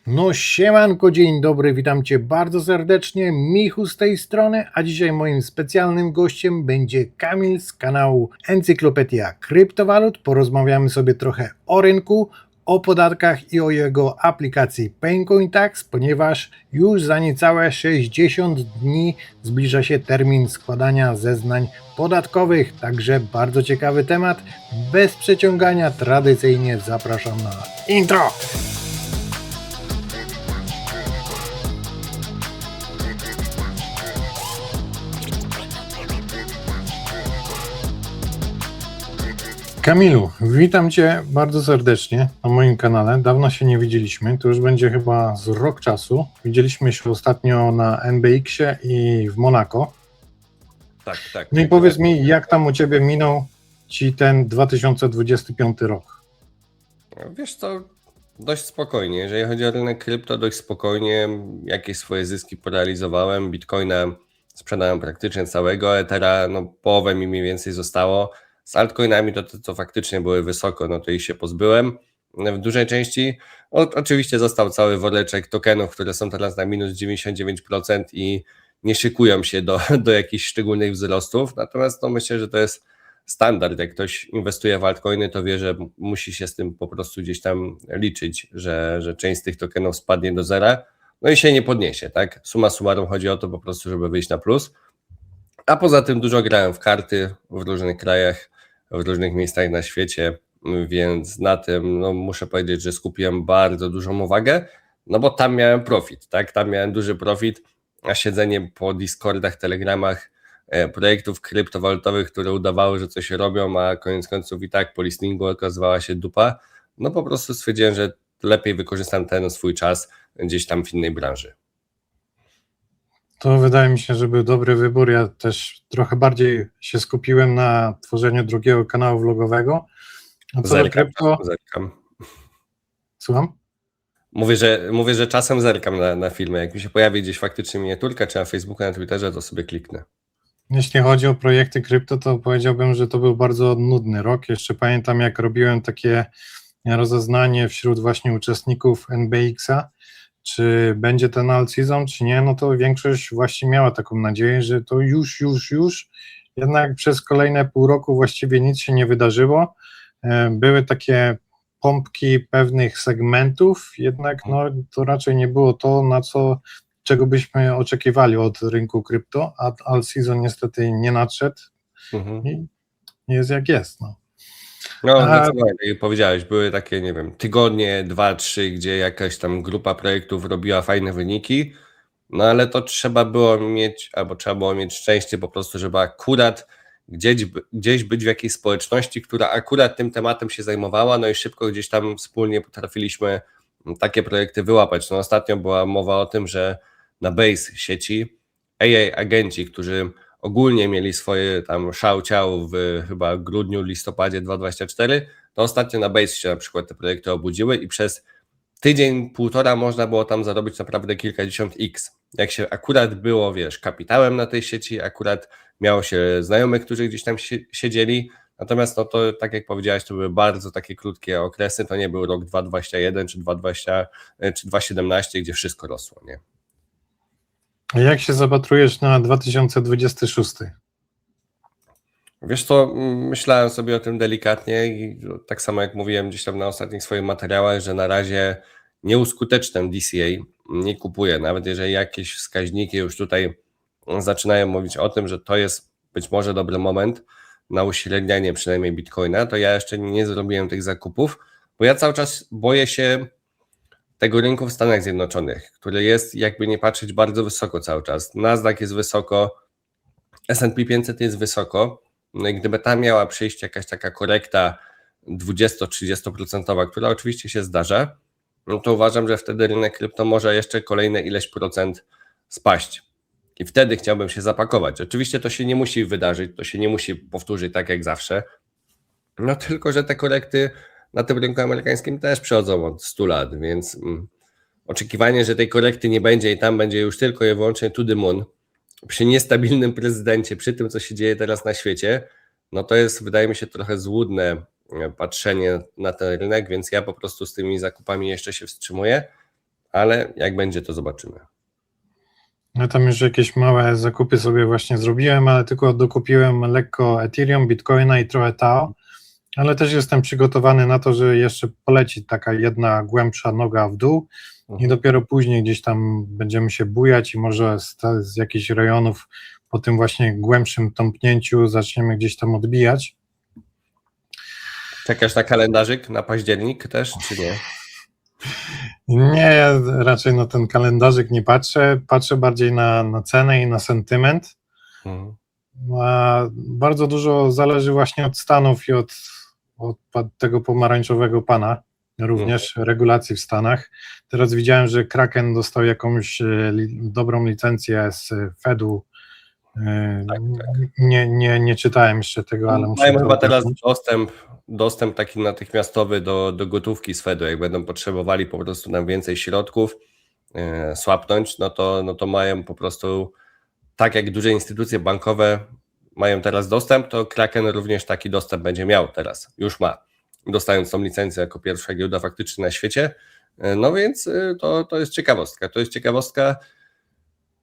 No siemanko, dzień dobry, witam Cię bardzo serdecznie, Michu z tej strony, a dzisiaj moim specjalnym gościem będzie Kamil z kanału Encyklopedia Kryptowalut. Porozmawiamy sobie trochę o rynku, o podatkach i o jego aplikacji Paincoin Tax, ponieważ już za niecałe 60 dni zbliża się termin składania zeznań podatkowych, także bardzo ciekawy temat. Bez przeciągania tradycyjnie zapraszam na intro! Kamilu, witam Cię bardzo serdecznie na moim kanale. Dawno się nie widzieliśmy, to już będzie chyba z rok czasu. Widzieliśmy się ostatnio na NBX-ie i w Monako. Tak. No i powiedz mi, jak tam u Ciebie minął Ci ten 2025 rok? Wiesz co, dość spokojnie. Jeżeli chodzi o rynek krypto, dość spokojnie. Jakieś swoje zyski porealizowałem. Bitcoina sprzedałem praktycznie całego, Ethera, no połowę mi mniej więcej zostało. Z altcoinami to faktycznie były wysoko, no to ich się pozbyłem w dużej części. Oczywiście został cały woreczek tokenów, które są teraz na minus 99% i nie szykują się do jakichś szczególnych wzrostów. Natomiast no myślę, że to jest standard. Jak ktoś inwestuje w altcoiny, to wie, że musi się z tym po prostu gdzieś tam liczyć, że część z tych tokenów spadnie do zera, no i się nie podniesie, tak? Summa summarum chodzi o to po prostu, żeby wyjść na plus. A poza tym dużo grałem w karty w różnych krajach, w różnych miejscach na świecie, więc na tym no, muszę powiedzieć, że skupiłem bardzo dużą uwagę, no bo tam miałem profit, tak? Tam miałem duży profit, a siedzenie po Discordach, Telegramach projektów kryptowalutowych, które udawały, że coś robią, a koniec końców i tak po listingu okazywała się dupa, no po prostu stwierdziłem, że lepiej wykorzystam ten swój czas gdzieś tam w innej branży. To wydaje mi się, że był dobry wybór. Ja też trochę bardziej się skupiłem na tworzeniu drugiego kanału vlogowego. A co do krypto... Zerkam. Słucham? Mówię, że czasem zerkam na filmy. Jak mi się pojawi gdzieś faktycznie miniaturka, czy na Facebooku, na Twitterze, to sobie kliknę. Jeśli chodzi o projekty krypto, to powiedziałbym, że to był bardzo nudny rok. Jeszcze pamiętam, jak robiłem takie rozeznanie wśród właśnie uczestników NBX-a, czy będzie ten alt season, czy nie, no to większość właśnie miała taką nadzieję, że to już. Jednak przez kolejne pół roku właściwie nic się nie wydarzyło. Były takie pompki pewnych segmentów, jednak no, to raczej nie było to, czego byśmy oczekiwali od rynku krypto, a alt season niestety nie nadszedł i jest jak jest. No, zdecydowanie, tak jak powiedziałeś, były takie, nie wiem, tygodnie, 2-3, gdzie jakaś tam grupa projektów robiła fajne wyniki, no ale to trzeba było mieć szczęście po prostu, żeby akurat gdzieś być w jakiejś społeczności, która akurat tym tematem się zajmowała, no i szybko gdzieś tam wspólnie potrafiliśmy takie projekty wyłapać. No ostatnio była mowa o tym, że na Base sieci AI agenci, którzy ogólnie mieli swoje tam szał-ciał w chyba grudniu, listopadzie 2024, to ostatnio na Base się na przykład te projekty obudziły i przez tydzień, półtora można było tam zarobić naprawdę kilkadziesiąt x. Jak się akurat było, wiesz, kapitałem na tej sieci, akurat miało się znajomych, którzy gdzieś tam siedzieli, natomiast no to tak jak powiedziałeś, to były bardzo takie krótkie okresy, to nie był rok 2021 czy 2020 czy 2017, gdzie wszystko rosło, nie? A jak się zapatrujesz na 2026? Wiesz co, myślałem sobie o tym delikatnie i tak samo jak mówiłem gdzieś tam na ostatnich swoich materiałach, że na razie nie uskuteczniam DCA, nie kupuję, nawet jeżeli jakieś wskaźniki już tutaj zaczynają mówić o tym, że to jest być może dobry moment na uśrednianie przynajmniej Bitcoina, to ja jeszcze nie zrobiłem tych zakupów, bo ja cały czas boję się tego rynku w Stanach Zjednoczonych, który jest jakby nie patrzeć bardzo wysoko cały czas. Nasdaq jest wysoko, S&P 500 jest wysoko, no i gdyby tam miała przyjść jakaś taka korekta 20-30%, która oczywiście się zdarza, no to uważam, że wtedy rynek krypto może jeszcze kolejne ileś procent spaść. I wtedy chciałbym się zapakować. Oczywiście to się nie musi wydarzyć, to się nie musi powtórzyć tak jak zawsze, no tylko, że te korekty na tym rynku amerykańskim też przychodzą od 100 lat, więc oczekiwanie, że tej korekty nie będzie i tam będzie już tylko i wyłącznie to the moon, przy niestabilnym prezydencie, przy tym, co się dzieje teraz na świecie, no to jest, wydaje mi się, trochę złudne patrzenie na ten rynek, więc ja po prostu z tymi zakupami jeszcze się wstrzymuję. ale jak będzie, to zobaczymy. Ja tam już jakieś małe zakupy sobie właśnie zrobiłem, ale tylko dokupiłem lekko Ethereum, Bitcoina i trochę Tao, ale też jestem przygotowany na to, że jeszcze poleci taka jedna głębsza noga w dół i dopiero później gdzieś tam będziemy się bujać i może z jakichś rejonów po tym właśnie głębszym tąpnięciu zaczniemy gdzieś tam odbijać. Czekasz na kalendarzyk na październik też, czy nie? Nie, ja raczej na ten kalendarzyk nie patrzę bardziej na cenę i na sentyment. A bardzo dużo zależy właśnie od Stanów i od tego pomarańczowego pana, również regulacji w Stanach. Teraz widziałem, że Kraken dostał jakąś dobrą licencję z Fedu. Tak. Nie czytałem jeszcze tego, ale muszę Mają to chyba teraz ogarnąć. dostęp taki natychmiastowy do gotówki z Fedu, jak będą potrzebowali po prostu nam więcej środków swapnąć, no to mają po prostu, tak jak duże instytucje bankowe mają teraz dostęp, to Kraken również taki dostęp będzie miał teraz, już ma, dostając tą licencję jako pierwsza giełda faktycznie na świecie. No więc to jest ciekawostka. To jest ciekawostka,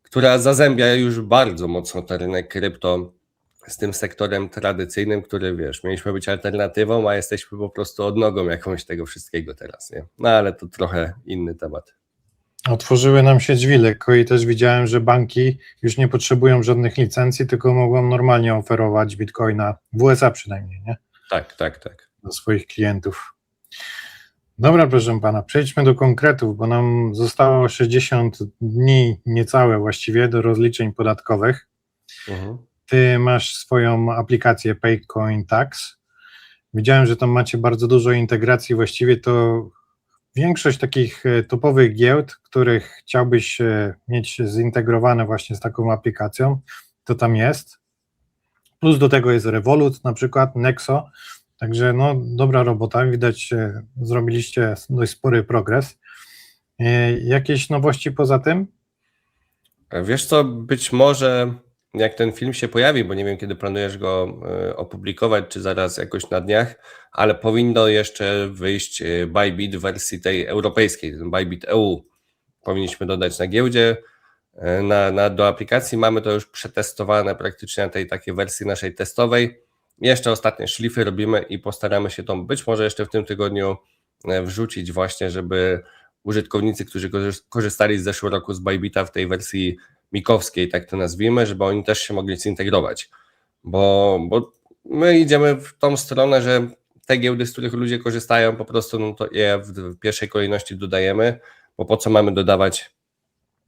która zazębia już bardzo mocno ten rynek krypto z tym sektorem tradycyjnym, który, wiesz, mieliśmy być alternatywą, a jesteśmy po prostu odnogą jakąś tego wszystkiego teraz, nie? No ale to trochę inny temat. Otworzyły nam się drzwi lekko i też widziałem, że banki już nie potrzebują żadnych licencji, tylko mogą normalnie oferować Bitcoina, w USA przynajmniej, nie? Tak. Do swoich klientów. Dobra, proszę pana, przejdźmy do konkretów, bo nam zostało 60 dni niecałe właściwie do rozliczeń podatkowych. Ty masz swoją aplikację Paycoin Tax. Widziałem, że tam macie bardzo dużo integracji, właściwie to większość takich topowych giełd, których chciałbyś mieć zintegrowane właśnie z taką aplikacją, to tam jest. Plus do tego jest Revolut na przykład, Nexo, także no dobra robota, widać zrobiliście dość spory progres. Jakieś nowości poza tym? Wiesz co, być może jak ten film się pojawi, bo nie wiem kiedy planujesz go opublikować, czy zaraz jakoś na dniach, ale powinno jeszcze wyjść Bybit w wersji tej europejskiej, ten Bybit EU. Powinniśmy dodać na giełdzie, do aplikacji. Mamy to już przetestowane praktycznie na tej takiej wersji naszej testowej. Jeszcze ostatnie szlify robimy i postaramy się to być może jeszcze w tym tygodniu wrzucić właśnie, żeby użytkownicy, którzy korzystali z zeszłego roku z Bybita w tej wersji mikowskiej, tak to nazwijmy, żeby oni też się mogli zintegrować, bo my idziemy w tą stronę, że te giełdy, z których ludzie korzystają, po prostu no to je w pierwszej kolejności dodajemy, bo po co mamy dodawać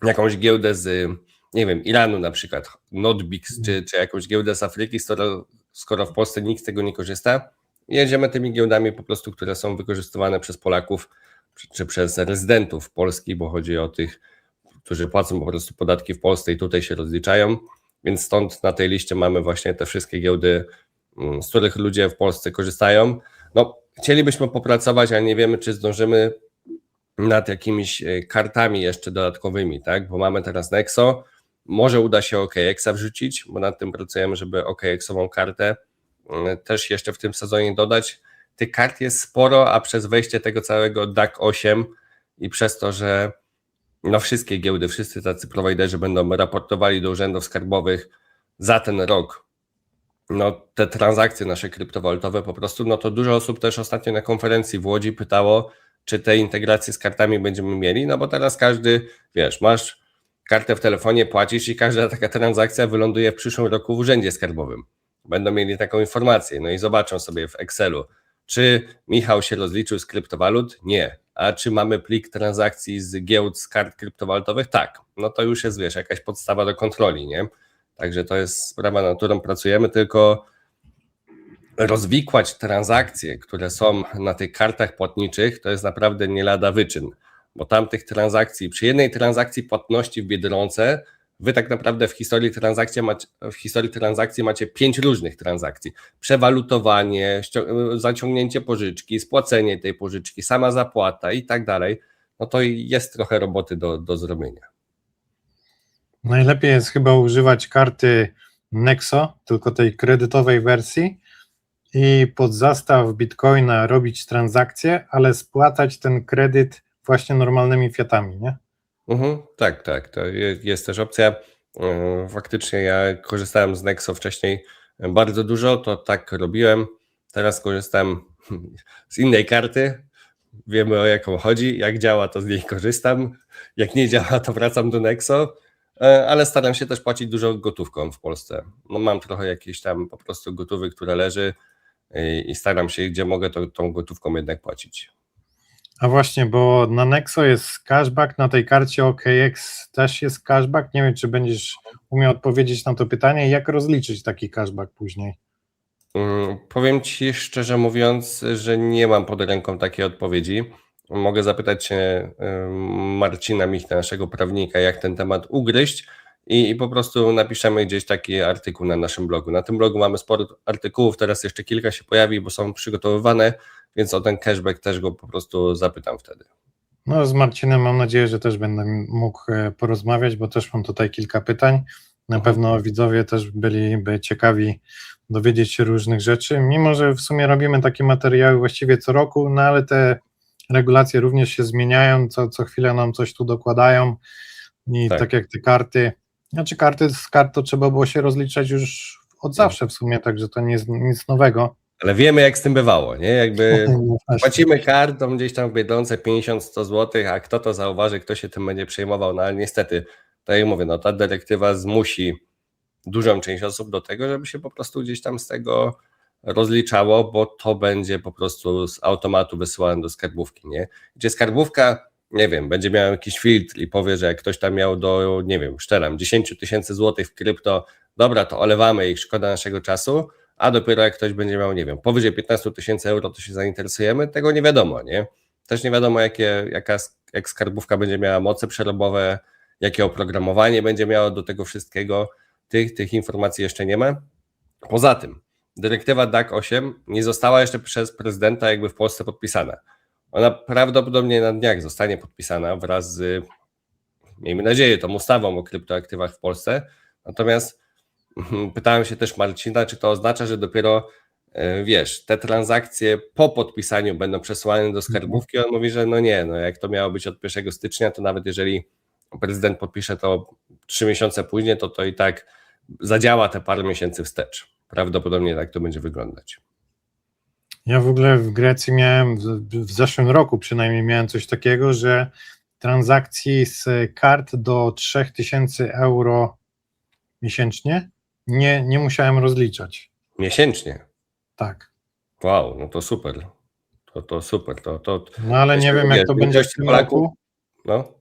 jakąś giełdę z, nie wiem, Iranu na przykład, Notbix, czy jakąś giełdę z Afryki, skoro w Polsce nikt z tego nie korzysta. Jedziemy tymi giełdami po prostu, które są wykorzystywane przez Polaków, czy przez rezydentów Polski, bo chodzi o tych, którzy płacą po prostu podatki w Polsce i tutaj się rozliczają, więc stąd na tej liście mamy właśnie te wszystkie giełdy, z których ludzie w Polsce korzystają. No, chcielibyśmy popracować, ale nie wiemy, czy zdążymy nad jakimiś kartami jeszcze dodatkowymi, tak? Bo mamy teraz Nexo, może uda się OKX-a wrzucić, bo nad tym pracujemy, żeby OKX-ową kartę też jeszcze w tym sezonie dodać. Tych kart jest sporo, a przez wejście tego całego DAC 8 i przez to, że no wszystkie giełdy, wszyscy tacy prowajderzy będą raportowali do urzędów skarbowych za ten rok, no te transakcje nasze kryptowalutowe po prostu, no to dużo osób też ostatnio na konferencji w Łodzi pytało, czy te integracje z kartami będziemy mieli, no bo teraz każdy, wiesz, masz kartę w telefonie, płacisz i każda taka transakcja wyląduje w przyszłym roku w urzędzie skarbowym. Będą mieli taką informację, no i zobaczą sobie w Excelu, czy Michał się rozliczył z kryptowalut? Nie. A czy mamy plik transakcji z giełd, z kart kryptowalutowych? Tak. No to już jest, wiesz, jakaś podstawa do kontroli, nie? Także to jest sprawa, nad którą pracujemy, tylko rozwikłać transakcje, które są na tych kartach płatniczych, to jest naprawdę nie lada wyczyn, bo tam tych transakcji, przy jednej transakcji płatności w Biedronce, wy tak naprawdę w historii transakcji macie 5 różnych transakcji. Przewalutowanie, zaciągnięcie pożyczki, spłacenie tej pożyczki, sama zapłata i tak dalej. No to jest trochę roboty do zrobienia. Najlepiej jest chyba używać karty Nexo, tylko tej kredytowej wersji i pod zastaw Bitcoina robić transakcje, ale spłacać ten kredyt właśnie normalnymi fiatami, nie? Tak, to jest też opcja. Faktycznie ja korzystałem z Nexo wcześniej bardzo dużo, to tak robiłem. Teraz korzystam z innej karty. Wiemy, o jaką chodzi. Jak działa, to z niej korzystam. Jak nie działa, to wracam do Nexo. Ale staram się też płacić dużo gotówką w Polsce. No mam trochę jakieś tam po prostu gotówy, które leży i staram się, gdzie mogę, to tą gotówką jednak płacić. A właśnie, bo na Nexo jest cashback, na tej karcie OKX też jest cashback. Nie wiem, czy będziesz umiał odpowiedzieć na to pytanie, jak rozliczyć taki cashback później. Powiem Ci szczerze mówiąc, że nie mam pod ręką takiej odpowiedzi. Mogę zapytać się Marcina Michna, naszego prawnika, jak ten temat ugryźć i po prostu napiszemy gdzieś taki artykuł na naszym blogu. Na tym blogu mamy sporo artykułów, teraz jeszcze kilka się pojawi, bo są przygotowywane, więc o ten cashback też go po prostu zapytam wtedy. No z Marcinem mam nadzieję, że też będę mógł porozmawiać, bo też mam tutaj kilka pytań. Na pewno widzowie też byliby ciekawi dowiedzieć się różnych rzeczy, mimo że w sumie robimy takie materiały właściwie co roku, no ale te regulacje również się zmieniają, co chwilę nam coś tu dokładają i tak jak te karty, znaczy karty z kart to trzeba było się rozliczać już od zawsze w sumie, także to nie jest nic nowego. Ale wiemy, jak z tym bywało, nie? Jakby płacimy kartą gdzieś tam w Biedronce 50-100 zł, a kto to zauważy, kto się tym będzie przejmował, no ale niestety, tak jak mówię, no ta dyrektywa zmusi dużą część osób do tego, żeby się po prostu gdzieś tam z tego rozliczało, bo to będzie po prostu z automatu wysyłane do skarbówki, nie? Gdzie skarbówka, nie wiem, będzie miała jakiś filtr i powie, że jak ktoś tam miał do, nie wiem, szczeram, 10 000 złotych w krypto, dobra, to olewamy ich, szkoda naszego czasu, a dopiero jak ktoś będzie miał, nie wiem, powyżej 15 000 euro, to się zainteresujemy, tego nie wiadomo, nie? Też nie wiadomo, jak skarbówka będzie miała moce przerobowe, jakie oprogramowanie będzie miało do tego wszystkiego, tych informacji jeszcze nie ma. Poza tym, dyrektywa DAC 8 nie została jeszcze przez prezydenta jakby w Polsce podpisana. Ona prawdopodobnie na dniach zostanie podpisana wraz z, miejmy nadzieję, tą ustawą o kryptoaktywach w Polsce. Natomiast pytałem się też Marcina, czy to oznacza, że dopiero wiesz, te transakcje po podpisaniu będą przesyłane do skarbówki. On mówi, że no nie, no jak to miało być od 1 stycznia, to nawet jeżeli prezydent podpisze to 3 miesiące później, to i tak zadziała te parę miesięcy wstecz. Prawdopodobnie tak to będzie wyglądać. Ja w ogóle w Grecji miałem, w zeszłym roku przynajmniej miałem coś takiego, że transakcji z kart do 3000 euro miesięcznie nie musiałem rozliczać. Miesięcznie? Tak. Wow, no to super. To super. No ale nie wiem, jak to będzie w tym roku. No.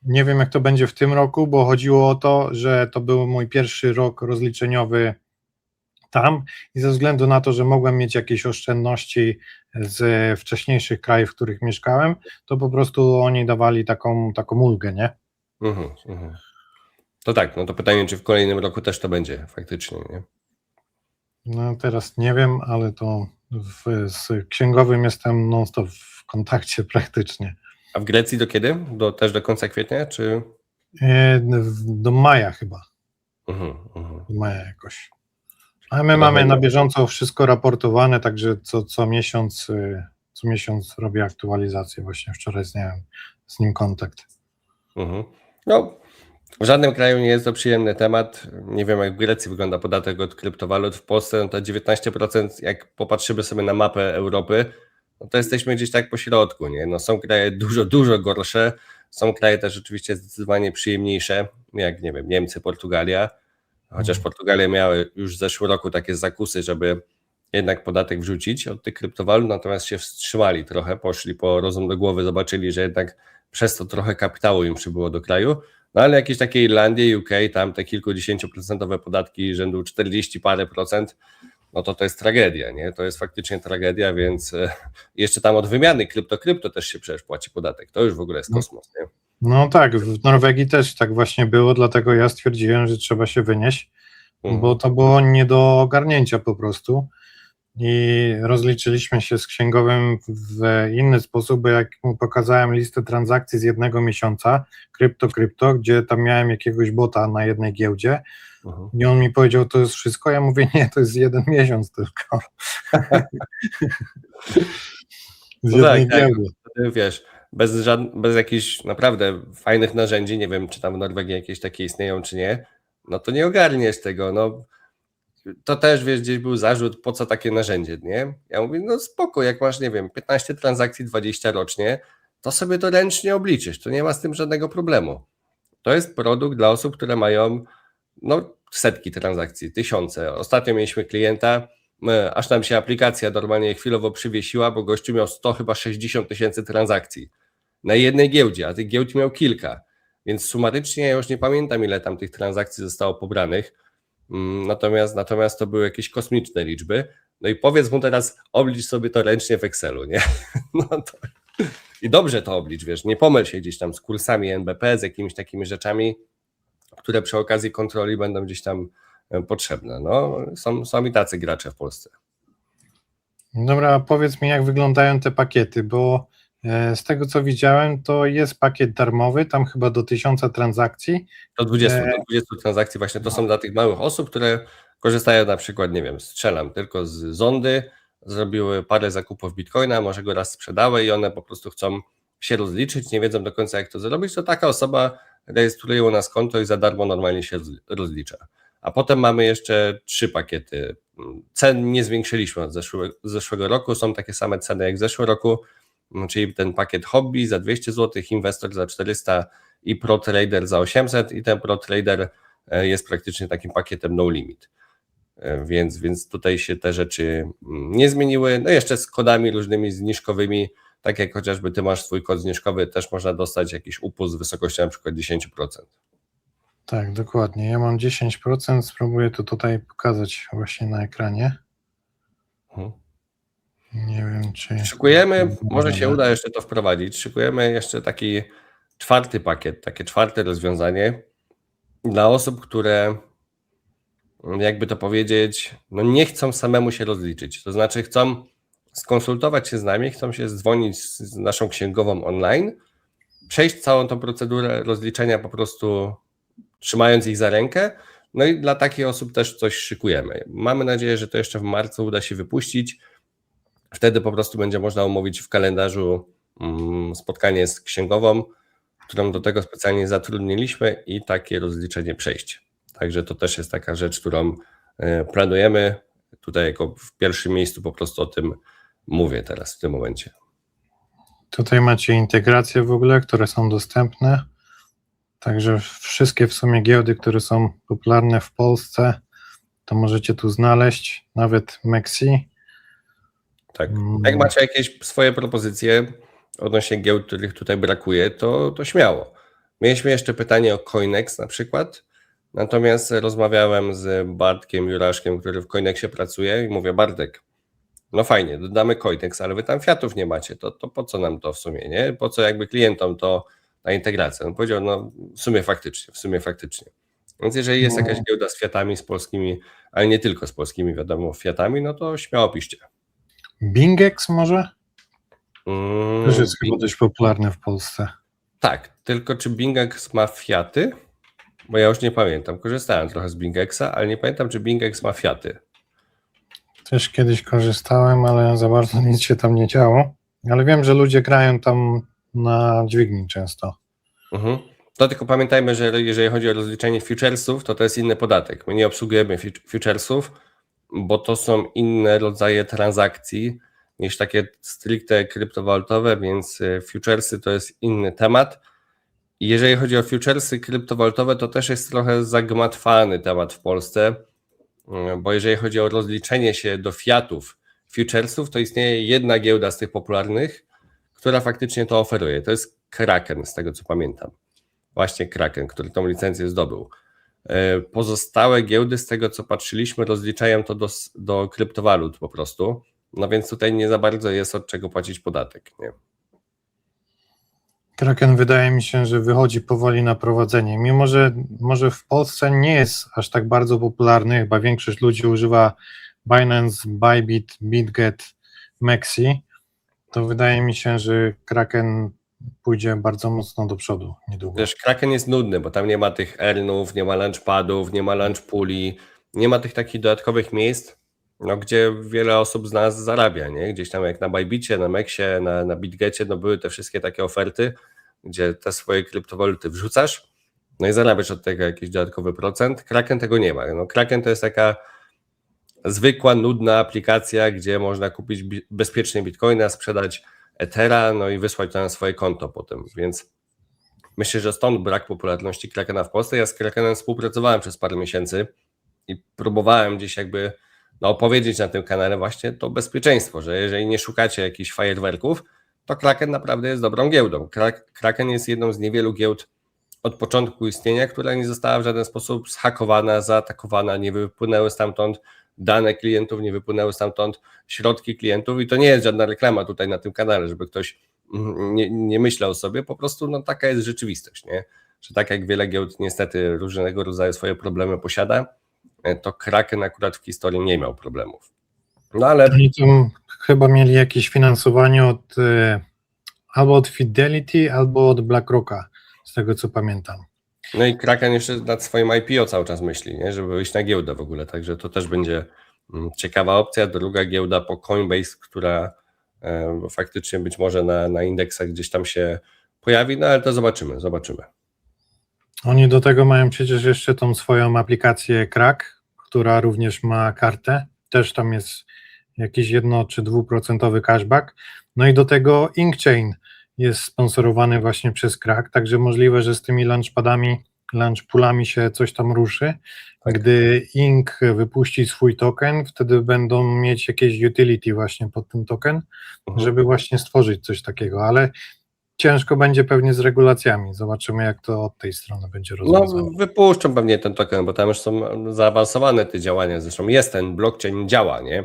Nie wiem, jak to będzie w tym roku, bo chodziło o to, że to był mój pierwszy rok rozliczeniowy tam i ze względu na to, że mogłem mieć jakieś oszczędności z wcześniejszych krajów, w których mieszkałem, to po prostu oni dawali taką ulgę, nie? To tak, no to pytanie, czy w kolejnym roku też to będzie faktycznie, nie? No teraz nie wiem, ale to z księgowym jestem non-stop w kontakcie praktycznie. A w Grecji do kiedy? Też do końca kwietnia, czy? Do maja chyba. Do maja jakoś. A my mamy na bieżąco wszystko raportowane, także co miesiąc robię aktualizację. Właśnie wczoraj miałem z nim kontakt. No, w żadnym kraju nie jest to przyjemny temat. Nie wiem, jak w Grecji wygląda podatek od kryptowalut. W Polsce no to 19%, jak popatrzymy sobie na mapę Europy, no to jesteśmy gdzieś tak po środku, nie? No są kraje dużo gorsze, są kraje też oczywiście zdecydowanie przyjemniejsze, jak nie wiem, Niemcy, Portugalia, chociaż Portugalia miała już w zeszłym roku takie zakusy, żeby jednak podatek wrzucić od tych kryptowalut, natomiast się wstrzymali trochę, poszli po rozum do głowy, zobaczyli, że jednak przez to trochę kapitału im przybyło do kraju, no ale jakieś takie Irlandie, UK, tam te kilkudziesięcioprocentowe podatki rzędu 40 parę procent, no to jest tragedia, nie? To jest faktycznie tragedia, więc jeszcze tam od wymiany krypto też się przecież płaci podatek, to już w ogóle jest kosmos, nie? No tak, w Norwegii też tak właśnie było, dlatego ja stwierdziłem, że trzeba się wynieść, bo to było nie do ogarnięcia po prostu i rozliczyliśmy się z księgowym w inny sposób, bo jak mu pokazałem listę transakcji z jednego miesiąca, krypto, gdzie tam miałem jakiegoś bota na jednej giełdzie i on mi powiedział, to jest wszystko, ja mówię, nie, to jest 1 miesiąc tylko. Z jednej giełdy. Wiesz, bez jakichś naprawdę fajnych narzędzi, nie wiem, czy tam w Norwegii jakieś takie istnieją, czy nie, no to nie ogarniesz tego, no. To też, wiesz, gdzieś był zarzut, po co takie narzędzie, nie? Ja mówię, no spoko, jak masz, nie wiem, 15 transakcji, 20 rocznie, to sobie to ręcznie obliczysz, to nie ma z tym żadnego problemu. To jest produkt dla osób, które mają no, setki transakcji, tysiące. Ostatnio mieliśmy klienta, aż nam się aplikacja normalnie chwilowo przywiesiła, bo gościu miał 100 chyba 60 tysięcy transakcji na jednej giełdzie, a tych giełd miał kilka, więc sumarycznie ja już nie pamiętam, ile tam tych transakcji zostało pobranych, natomiast to były jakieś kosmiczne liczby. No i powiedz mu teraz, oblicz sobie to ręcznie w Excelu, nie? No to... I dobrze to oblicz, wiesz, nie pomyl się gdzieś tam z kursami NBP, z jakimiś takimi rzeczami, które przy okazji kontroli będą gdzieś tam potrzebne. No, są i tacy gracze w Polsce. Dobra, a powiedz mi, jak wyglądają te pakiety, bo z tego co widziałem, to jest pakiet darmowy, tam chyba do 1000 transakcji. Do 20 transakcji właśnie to są dla tych małych osób, które korzystają na przykład, nie wiem, strzelam tylko z zondy, zrobiły parę zakupów bitcoina, może go raz sprzedały i one po prostu chcą się rozliczyć, nie wiedzą do końca jak to zrobić, to taka osoba rejestruje u nas konto i za darmo normalnie się rozlicza. A potem mamy jeszcze 3 pakiety. Cen nie zwiększyliśmy od zeszłego roku, są takie same ceny jak w zeszłym roku, czyli ten pakiet hobby za 200 zł, inwestor za 400 i Pro Trader za 800 i ten Pro Trader jest praktycznie takim pakietem no limit. Więc tutaj się te rzeczy nie zmieniły. No jeszcze z kodami różnymi zniżkowymi, tak jak chociażby ty masz swój kod zniżkowy, też można dostać jakiś upust w wysokości na przykład 10%. Tak, dokładnie. Ja mam 10%, spróbuję to tutaj pokazać właśnie na ekranie. Nie wiem, czy... Szykujemy, może się uda jeszcze to wprowadzić, szykujemy jeszcze taki 4. pakiet, takie 4. rozwiązanie dla osób, które jakby to powiedzieć, no nie chcą samemu się rozliczyć, to znaczy chcą skonsultować się z nami, chcą się dzwonić z naszą księgową online, przejść całą tą procedurę rozliczenia po prostu trzymając ich za rękę, no i dla takich osób też coś szykujemy. Mamy nadzieję, że to jeszcze w marcu uda się wypuścić, wtedy po prostu będzie można umówić w kalendarzu spotkanie z księgową, którą do tego specjalnie zatrudniliśmy i takie rozliczenie przejść. Także to też jest taka rzecz, którą planujemy. Tutaj jako w pierwszym miejscu po prostu o tym mówię teraz w tym momencie. Tutaj macie integracje w ogóle, które są dostępne. Także wszystkie w sumie giełdy, które są popularne w Polsce, to możecie tu znaleźć, nawet Mexi. Tak. Jak macie jakieś swoje propozycje odnośnie giełd, których tutaj brakuje, to śmiało. Mieliśmy jeszcze pytanie o Coinex na przykład, natomiast rozmawiałem z Bartkiem Juraszkiem, który w Coinexie pracuje i mówię, Bartek, no fajnie, dodamy Coinex, ale wy tam fiatów nie macie, to po co nam to w sumie, nie? Po co jakby klientom to na integrację? On powiedział, no w sumie faktycznie. Więc jeżeli jest jakaś giełda z fiatami, z polskimi, ale nie tylko z polskimi, wiadomo, fiatami, no to śmiało piszcie. Bingex może? Też jest chyba dość popularny w Polsce. Tak, tylko czy Bingex ma fiaty? Bo ja już nie pamiętam. Korzystałem trochę z Bingexa, ale nie pamiętam, czy Bingex ma fiaty. Też kiedyś korzystałem, ale za bardzo nic się tam nie działo. Ale wiem, że ludzie grają tam na dźwigni często. To tylko pamiętajmy, że jeżeli chodzi o rozliczenie futuresów, to jest inny podatek. My nie obsługujemy futuresów, bo to są inne rodzaje transakcji niż takie stricte kryptowalutowe, więc futuresy to jest inny temat. I jeżeli chodzi o futuresy kryptowalutowe, to też jest trochę zagmatwany temat w Polsce, bo jeżeli chodzi o rozliczenie się do fiatów futuresów, to istnieje jedna giełda z tych popularnych, która faktycznie to oferuje. To jest Kraken, z tego co pamiętam. Właśnie Kraken, który tą licencję zdobył. Pozostałe giełdy, z tego co patrzyliśmy, rozliczają to do kryptowalut po prostu. No więc tutaj nie za bardzo jest od czego płacić podatek. Nie? Kraken wydaje mi się, że wychodzi powoli na prowadzenie. Mimo, że może w Polsce nie jest aż tak bardzo popularny, chyba większość ludzi używa Binance, Bybit, BitGet, Mexi, to wydaje mi się, że Kraken pójdzie bardzo mocno do przodu niedługo. Wiesz, Kraken jest nudny, bo tam nie ma tych earnów, nie ma launchpadów, nie ma launchpooli, nie ma tych takich dodatkowych miejsc, no, gdzie wiele osób z nas zarabia, nie? Gdzieś tam jak na Bybicie, na Mexie, na BitGecie, no były te wszystkie takie oferty, gdzie te swoje kryptowaluty wrzucasz, no i zarabiasz od tego jakiś dodatkowy procent. Kraken tego nie ma. No, Kraken to jest taka zwykła, nudna aplikacja, gdzie można kupić bezpiecznie bitcoina, sprzedać Ethera, no i wysłać to na swoje konto potem, więc myślę, że stąd brak popularności Krakena w Polsce. Ja z Krakenem współpracowałem przez parę miesięcy i próbowałem gdzieś jakby opowiedzieć na tym kanale właśnie to bezpieczeństwo, że jeżeli nie szukacie jakichś fajerwerków, to Kraken naprawdę jest dobrą giełdą. Kraken jest jedną z niewielu giełd od początku istnienia, która nie została w żaden sposób zhakowana, zaatakowana, nie wypłynęły stamtąd dane klientów, nie wypłynęły stamtąd środki klientów i to nie jest żadna reklama tutaj na tym kanale, żeby ktoś nie myślał sobie, po prostu no, taka jest rzeczywistość, nie? Że tak jak wiele giełd niestety różnego rodzaju swoje problemy posiada, to Kraken akurat w historii nie miał problemów. No ale... Oni tam chyba mieli jakieś finansowanie albo od Fidelity, albo od BlackRocka, z tego co pamiętam. No i Kraken jeszcze nad swoim IPO cały czas myśli, nie? Żeby wyjść na giełdę w ogóle, także to też będzie ciekawa opcja. Druga giełda po Coinbase, która faktycznie być może na indeksach gdzieś tam się pojawi, no ale to zobaczymy. Oni do tego mają przecież jeszcze tą swoją aplikację Krak, która również ma kartę, też tam jest jakiś 1 czy 2% cashback, no i do tego InkChain jest sponsorowany właśnie przez Krak, także możliwe, że z tymi launchpoolami się coś tam ruszy. Tak. Gdy Ink wypuści swój token, wtedy będą mieć jakieś utility właśnie pod ten token, żeby właśnie stworzyć coś takiego, ale ciężko będzie pewnie z regulacjami. Zobaczymy, jak to od tej strony będzie rozwiązane. No, wypuszczą pewnie ten token, bo tam już są zaawansowane te działania. Zresztą jest ten blockchain, działa, nie?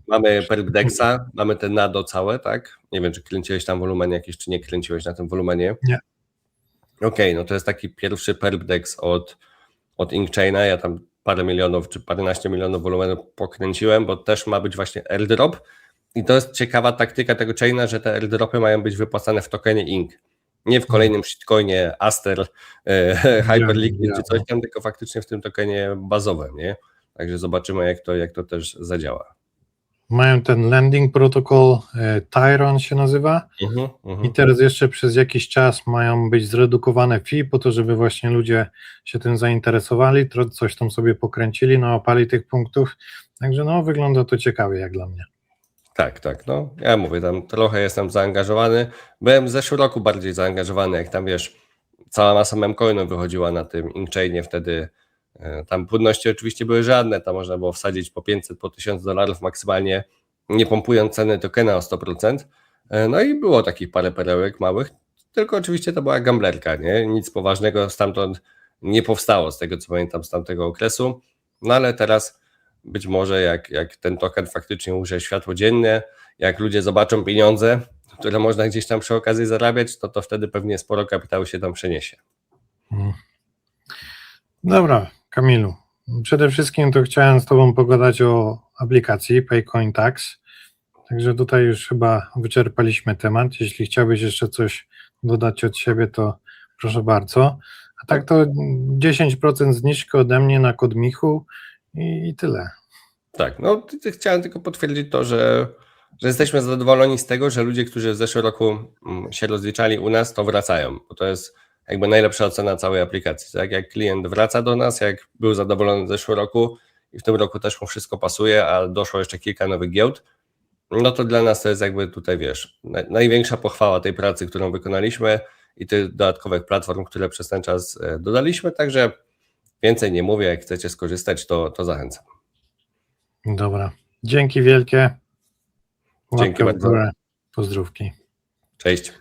Mamy Perpdexa, mamy te NADO całe, tak? Nie wiem, czy kręciłeś tam wolumen jakiś, czy nie kręciłeś na tym wolumenie. Nie. Okej, no to jest taki pierwszy Perpdex od InkChaina. Ja tam parę milionów, czy paręnaście milionów wolumenu pokręciłem, bo też ma być właśnie airdrop. I to jest ciekawa taktyka tego chaina, że te airdropy mają być wypłacane w tokenie INK. Nie w kolejnym shitcoinie Aster, Hyperliquid czy coś tam, tylko faktycznie w tym tokenie bazowym, nie? Także zobaczymy, jak to też zadziała. Mają ten landing protocol, Tyron się nazywa, i teraz jeszcze przez jakiś czas mają być zredukowane fee po to, żeby właśnie ludzie się tym zainteresowali, coś tam sobie pokręcili, nałapali tych punktów, także no wygląda to ciekawie jak dla mnie. Tak, no ja mówię, tam trochę jestem zaangażowany, byłem w zeszłym roku bardziej zaangażowany, jak tam wiesz, cała masa memcoinów wychodziła na tym InkChainie, wtedy tam płynności oczywiście były żadne, tam można było wsadzić po 500, po $1000 maksymalnie, nie pompując ceny tokena o 100%, no i było takich parę perełek małych, tylko oczywiście to była gamblerka, nie? Nic poważnego stamtąd nie powstało, z tego co pamiętam z tamtego okresu, no ale teraz być może jak ten token faktycznie ujrzy światło dzienne, jak ludzie zobaczą pieniądze, które można gdzieś tam przy okazji zarabiać, to wtedy pewnie sporo kapitału się tam przeniesie. Dobra, Kamilu, przede wszystkim to chciałem z Tobą pogadać o aplikacji Paycoin Tax, także tutaj już chyba wyczerpaliśmy temat. Jeśli chciałbyś jeszcze coś dodać od siebie, to proszę bardzo. A tak to 10% zniżki ode mnie na kod Michu i tyle. Tak, no chciałem tylko potwierdzić to, że jesteśmy zadowoleni z tego, że ludzie, którzy w zeszłym roku się rozliczali u nas, to wracają, bo to jest jakby najlepsza ocena całej aplikacji. Tak? Jak klient wraca do nas, jak był zadowolony w zeszłym roku i w tym roku też mu wszystko pasuje, a doszło jeszcze kilka nowych giełd, no to dla nas to jest jakby tutaj, wiesz, największa pochwała tej pracy, którą wykonaliśmy i tych dodatkowych platform, które przez ten czas dodaliśmy, także więcej nie mówię, jak chcecie skorzystać, to zachęcam. Dobra, dzięki wielkie. Dzięki bardzo. Pozdrówki. Cześć.